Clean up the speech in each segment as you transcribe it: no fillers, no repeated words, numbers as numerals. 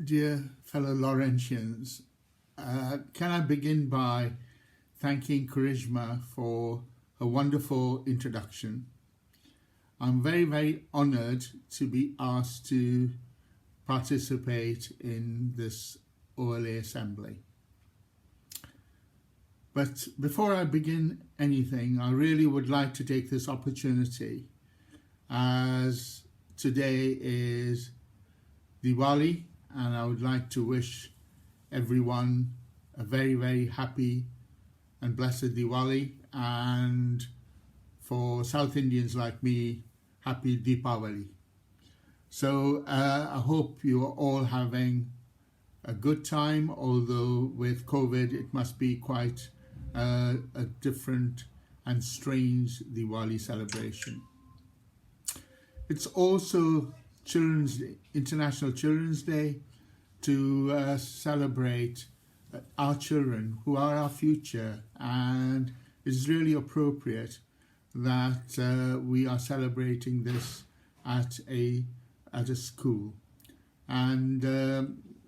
Dear fellow Laurentians, can I begin by thanking Karishma for a wonderful introduction. I'm very, very honored to be asked to participate in this OLA Assembly. But before I begin anything, I really would like to take this opportunity, as today is Diwali, and I would like to wish everyone a very, very happy and blessed Diwali, and for South Indians like me, happy Deepavali. So I hope you are all having a good time, although with COVID it must be quite a different and strange Diwali celebration. It's also International Children's Day, to celebrate our children who are our future, and it's really appropriate that we are celebrating this at a school, and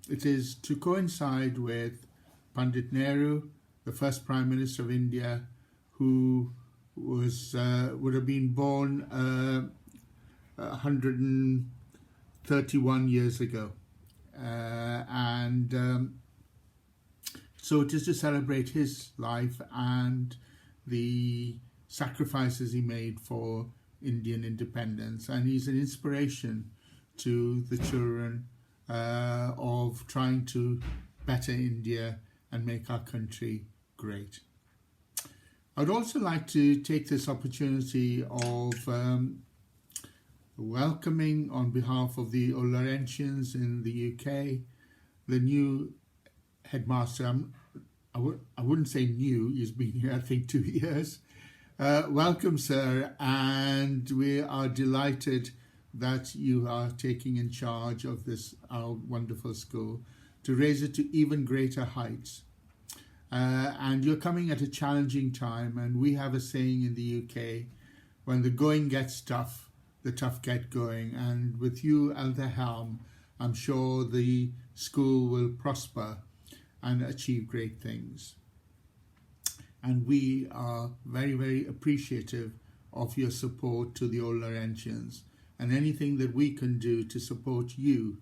it is to coincide with Pandit Nehru, the first Prime Minister of India, who would have been born 131 years ago, and so it is to celebrate his life and the sacrifices he made for Indian independence, and he's an inspiration to the children of trying to better India and make our country great. I'd also like to take this opportunity of welcoming, on behalf of the Laurentians in the UK, the new headmaster. I wouldn't say new, he's been here I think 2 years. Welcome, sir, and we are delighted that you are taking in charge of this, our wonderful school, to raise it to even greater heights. And you're coming at a challenging time, and we have a saying in the UK, when the going gets tough, the tough get going, and with you at the helm, I'm sure the school will prosper and achieve great things. And we are very, very appreciative of your support to the old Laurentians, and anything that we can do to support you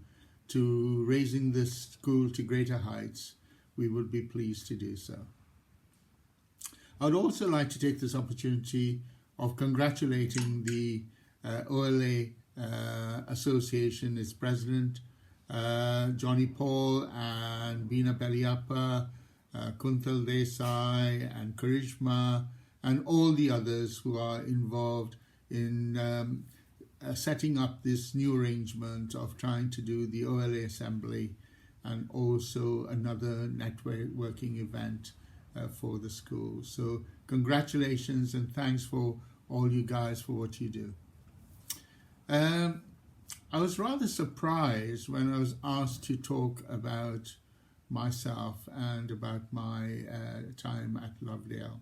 to raising this school to greater heights, we would be pleased to do so. I'd also like to take this opportunity of congratulating the OLA Association, its president, Johnny Paul and Beena Beliappa, Kuntal Desai and Karishma, and all the others who are involved in setting up this new arrangement of trying to do the OLA Assembly, and also another networking event for the school. So congratulations and thanks for all you guys for what you do. I was rather surprised when I was asked to talk about myself and about my time at Lovedale,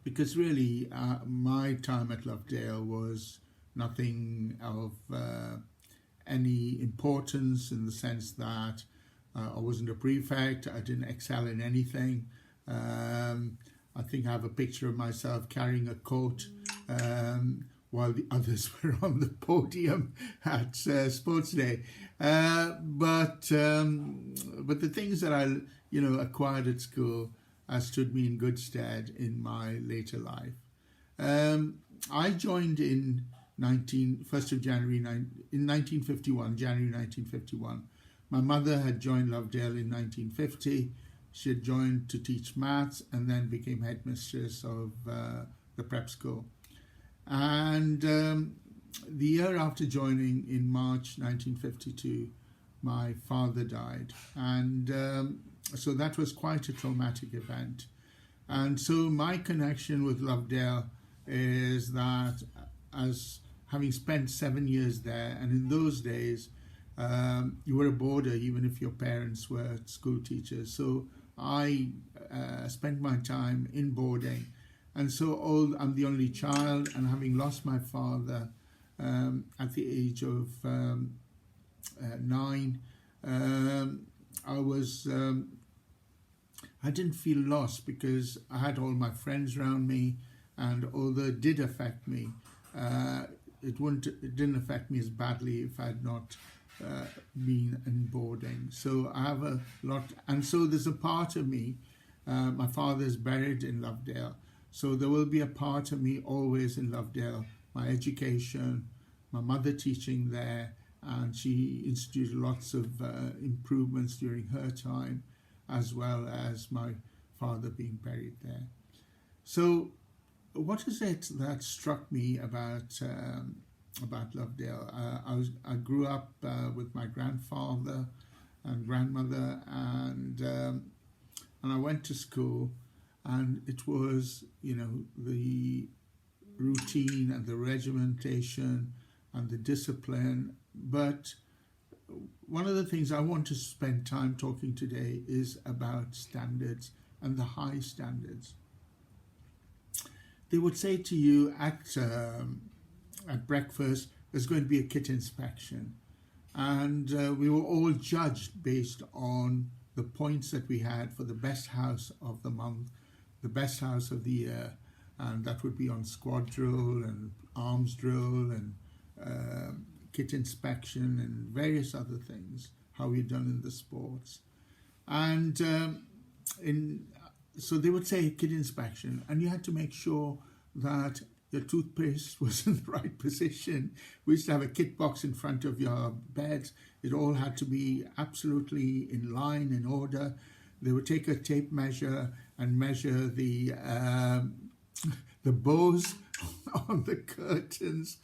because really my time at Lovedale was nothing of any importance, in the sense that I wasn't a prefect, I didn't excel in anything. I think I have a picture of myself carrying a coat while the others were on the podium at Sports Day. But the things that I acquired at school stood me in good stead in my later life. I joined in 1951, January 1951. My mother had joined Lovedale in 1950. She had joined to teach maths and then became headmistress of the prep school. And the year after joining, in March 1952, my father died, and so that was quite a traumatic event. And so my connection with Lovedale is that, as having spent 7 years there, and in those days you were a boarder even if your parents were school teachers, so I spent my time in boarding. And so I'm the only child, and having lost my father at the age of 9, I was I didn't feel lost because I had all my friends around me, and although it did affect me, it didn't affect me as badly if I had not been in boarding. So I have a lot, and so there's a part of me. My father is buried in Lovedale, so there will be a part of me always in Lovedale. My education, my mother teaching there, and she instituted lots of improvements during her time, as well as my father being buried there. So what is it that struck me about Lovedale? I grew up with my grandfather and grandmother, and I went to school, and it was, the routine and the regimentation and the discipline. But one of the things I want to spend time talking today is about standards and the high standards. They would say to you at breakfast, there's going to be a kit inspection. And we were all judged based on the points that we had for the best house of the month, the best house of the year, and that would be on squad drill and arms drill and kit inspection and various other things, how we'd done in the sports. And so they would say kit inspection, and you had to make sure that your toothpaste was in the right position. We used to have a kit box in front of your bed. It all had to be absolutely in line, in order. They would take a tape measure and measure the bows on the curtains.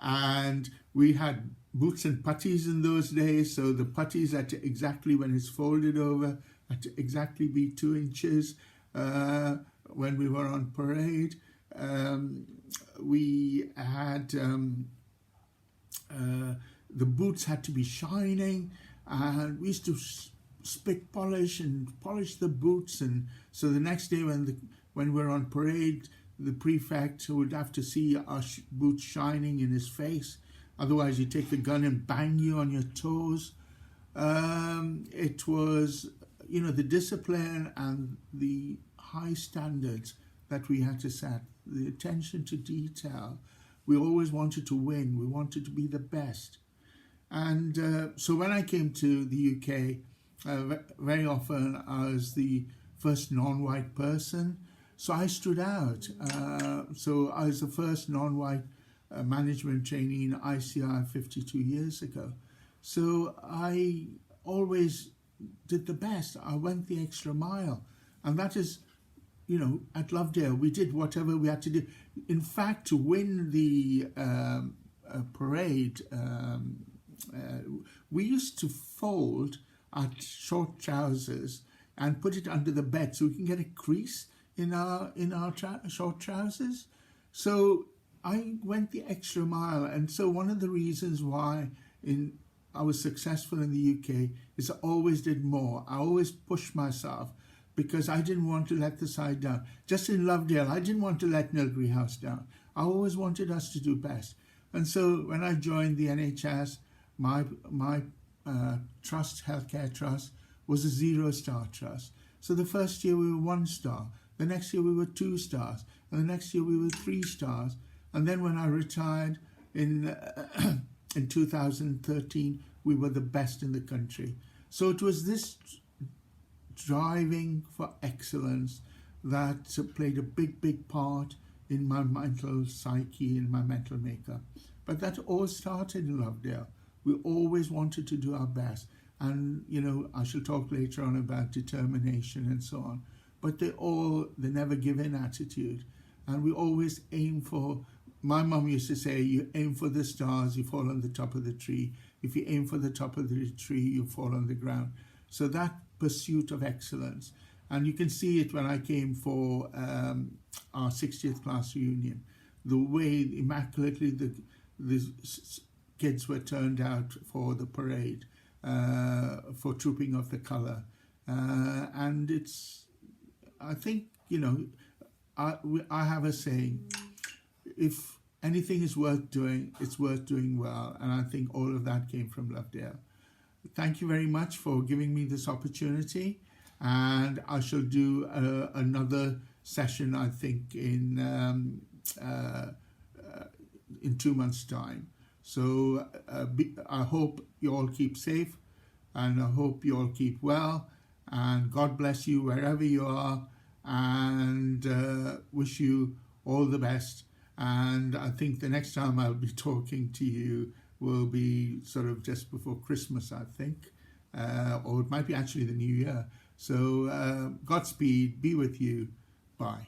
And we had boots and puttees in those days, so the puttees had to exactly, when it's folded over, had to exactly be 2 inches when we were on parade. We had the boots had to be shining, and we used to spit polish and polish the boots, and so the next day when we're on parade, the prefect would have to see our boots shining in his face. Otherwise, he'd take the gun and bang you on your toes. It was, the discipline and the high standards that we had to set, the attention to detail. We always wanted to win. We wanted to be the best. And so when I came to the UK, very often I was the first non-white person. So I stood out. So I was the first non-white management trainee in ICI 52 years ago. So I always did the best. I went the extra mile. And that is, at Lovedale, we did whatever we had to do. In fact, to win the parade, we used to fold our short trousers and put it under the bed so we can get a crease in our short trousers. So I went the extra mile, and so one of the reasons why I was successful in the UK is I always did more. I always pushed myself because I didn't want to let the side down. Just in Lovedale, I didn't want to let Nilgiri House down. I always wanted us to do best. And so when I joined the NHS, my trust, healthcare trust, was a 0-star trust. So the first year we were 1 star, the next year we were 2 stars, and the next year we were 3 stars. And then when I retired in 2013, we were the best in the country. So it was this driving for excellence that played a big part in my mental psyche, in my mental makeup. But that all started in Lovedale. We always wanted to do our best. And, I shall talk later on about determination and so on. But the never give in attitude. And we always aim for, my mum used to say, you aim for the stars, you fall on the top of the tree. If you aim for the top of the tree, you fall on the ground. So that pursuit of excellence. And you can see it when I came for our 60th class reunion. The way immaculately the kids were turned out for the parade, for Trooping of the Colour. And it's, I think, I have a saying, if anything is worth doing, it's worth doing well. And I think all of that came from Lovedale. Thank you very much for giving me this opportunity. And I shall do another session, I think, in 2 months' time. So I hope you all keep safe, and I hope you all keep well, and God bless you wherever you are, and wish you all the best. And I think the next time I'll be talking to you will be sort of just before Christmas, I think, or it might be actually the New Year. So Godspeed, be with you. Bye.